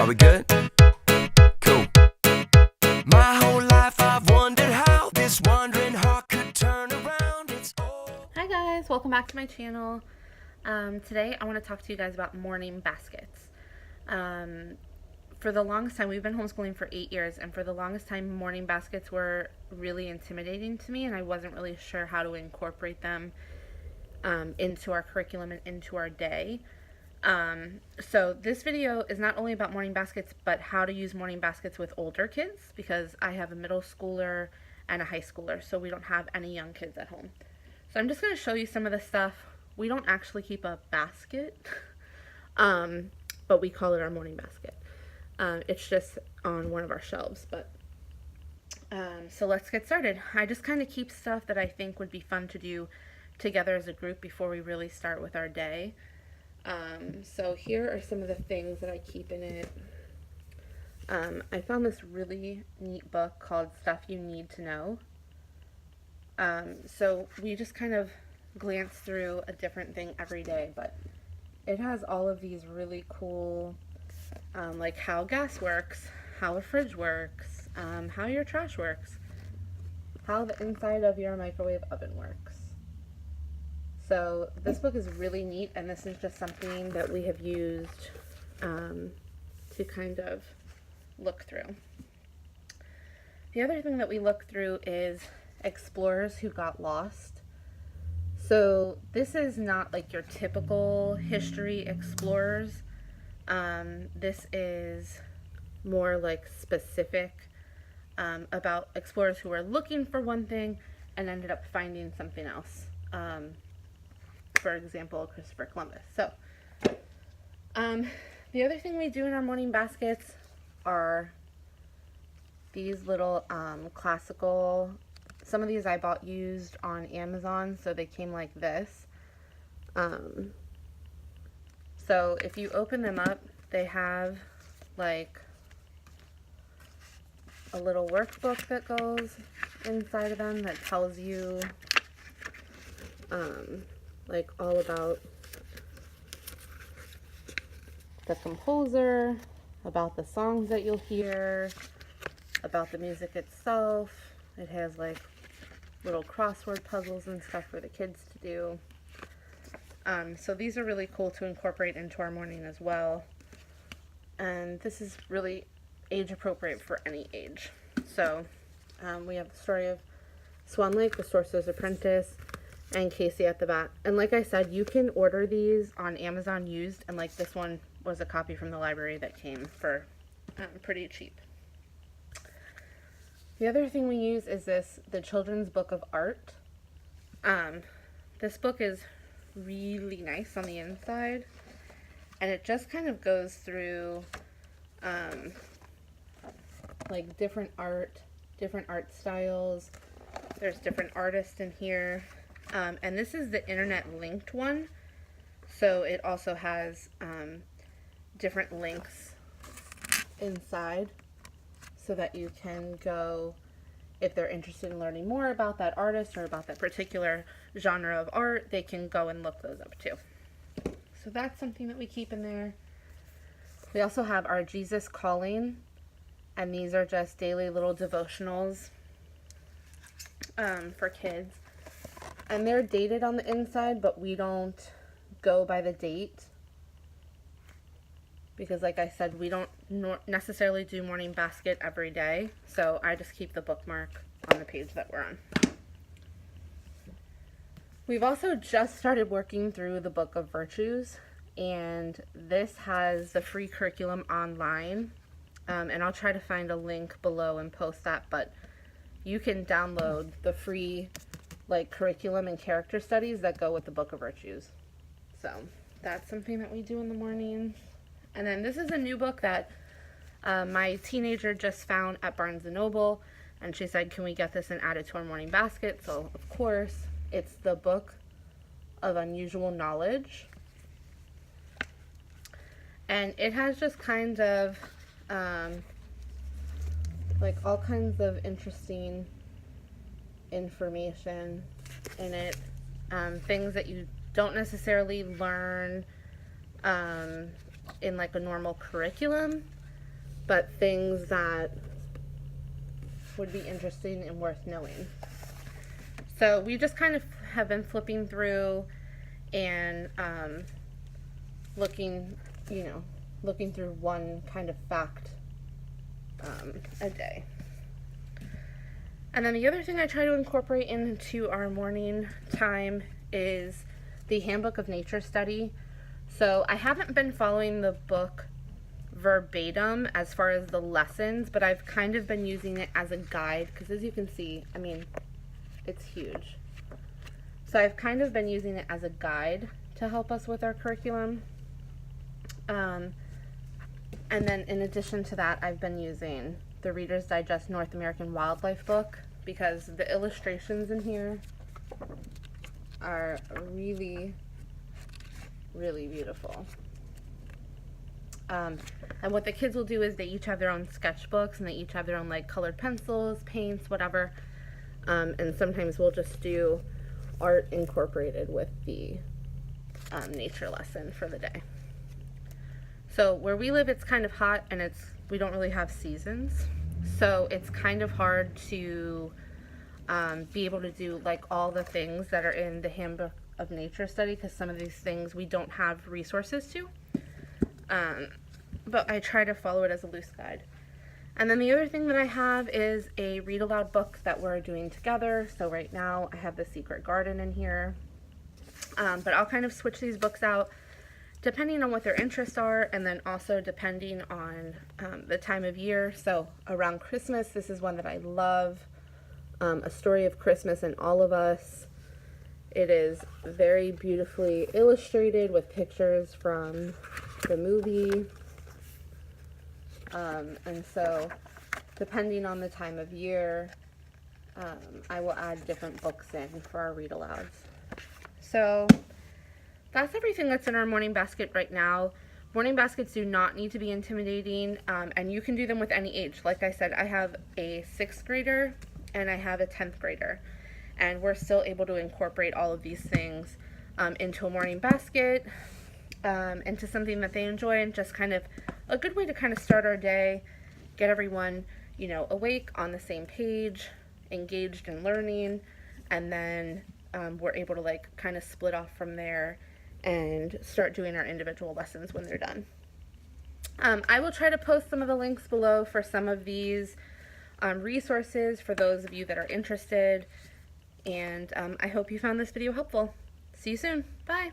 we good? Cool. My whole life I've wondered how this wandering heart could turn around. Hi guys, welcome back to my channel. Today I want to talk to you guys about morning baskets. For the longest time, we've been homeschooling for 8 years, and for the longest time morning baskets were really intimidating to me, and I wasn't really sure how to incorporate them into our curriculum and into our day. So this video is not only about morning baskets, but how to use morning baskets with older kids, because I have a middle schooler and a high schooler, so we don't have any young kids at home. So I'm just going to show you some of the stuff. We don't actually keep a basket, but we call it our morning basket. It's just on one of our shelves, but so let's get started. I just kind of keep stuff that I think would be fun to do together as a group before we really start with our day. So here are some of the things that I keep in it. I found this really neat book called Stuff You Need to Know. So we just kind of glance through a different thing every day, but it has all of these really cool, like how gas works, how a fridge works, how your trash works, how the inside of your microwave oven works. So this book is really neat, and this is just something that we have used to kind of look through. The other thing that we look through is explorers who got lost. So this is not like your typical history explorers. This is more like specific about explorers who were looking for one thing and ended up finding something else. For example, Christopher Columbus. So the other thing we do in our morning baskets are these little classical. Some of these I bought used on Amazon, so they came like this. So if you open them up, they have like a little workbook that goes inside of them that tells you like all about the composer, about the songs that you'll hear, about the music itself. It has like little crossword puzzles and stuff for the kids to do. So these are really cool to incorporate into our morning as well. And this is really age appropriate for any age. So we have the story of Swan Lake, the Sorcerer's Apprentice, and Casey at the Bat. And like I said, you can order these on Amazon used, and like this one was a copy from the library that came for pretty cheap. The other thing we use is the Children's Book of Art. This book is really nice on the inside, and it just kind of goes through like different art styles. There's different artists in here, and this is the internet linked one, so it also has different links inside, so that you can go, if they're interested in learning more about that artist or about that particular genre of art, they can go and look those up too. So that's something that we keep in there. We also have our Jesus Calling, and these are just daily little devotionals for kids. And they're dated on the inside, but we don't go by the date, because like I said, we don't necessarily do morning basket every day, so I just keep the bookmark on the page that we're on. We've also just started working through the Book of Virtues, and this has the free curriculum online, and I'll try to find a link below and post that, but you can download the free like curriculum and character studies that go with the Book of Virtues. So that's something that we do in the mornings. And then this is a new book that my teenager just found at Barnes & Noble, and she said, can we get this and add it to our morning basket? So of course, it's the Book of Unusual Knowledge. And it has just kind of like all kinds of interesting information in it, things that you don't necessarily learn in like a normal curriculum, but things that would be interesting and worth knowing. So we just kind of have been flipping through and looking through one kind of fact a day. And then the other thing I try to incorporate into our morning time is the Handbook of Nature Study. So I haven't been following the book verbatim as far as the lessons, but I've kind of been using it as a guide because, as you can see, I mean, it's huge. So I've kind of been using it as a guide to help us with our curriculum. And then in addition to that, I've been using the Reader's Digest North American Wildlife book because the illustrations in here are really, really beautiful. And what the kids will do is they each have their own sketchbooks and they each have their own like colored pencils, paints, whatever. And sometimes we'll just do art incorporated with the nature lesson for the day. So where we live, it's kind of hot and we don't really have seasons. So it's kind of hard to be able to do like all the things that are in the Handbook of Nature Study because some of these things we don't have resources to. But I try to follow it as a loose guide. And then the other thing that I have is a read aloud book that we're doing together. So right now I have The Secret Garden in here. But I'll kind of switch these books out depending on what their interests are, and then also depending on the time of year. So around Christmas, this is one that I love, A Story of Christmas and All of Us. It is very beautifully illustrated with pictures from the movie. And so depending on the time of year, I will add different books in for our read alouds. So that's everything that's in our morning basket right now. Morning baskets do not need to be intimidating, and you can do them with any age. Like I said, I have a 6th grader and I have a 10th grader, and we're still able to incorporate all of these things into a morning basket, into something that they enjoy, and just kind of a good way to kind of start our day, get everyone, awake, on the same page, engaged in learning, and then we're able to like kind of split off from there and start doing our individual lessons when they're done. I will try to post some of the links below for some of these resources for those of you that are interested, and I hope you found this video helpful. See you soon. Bye.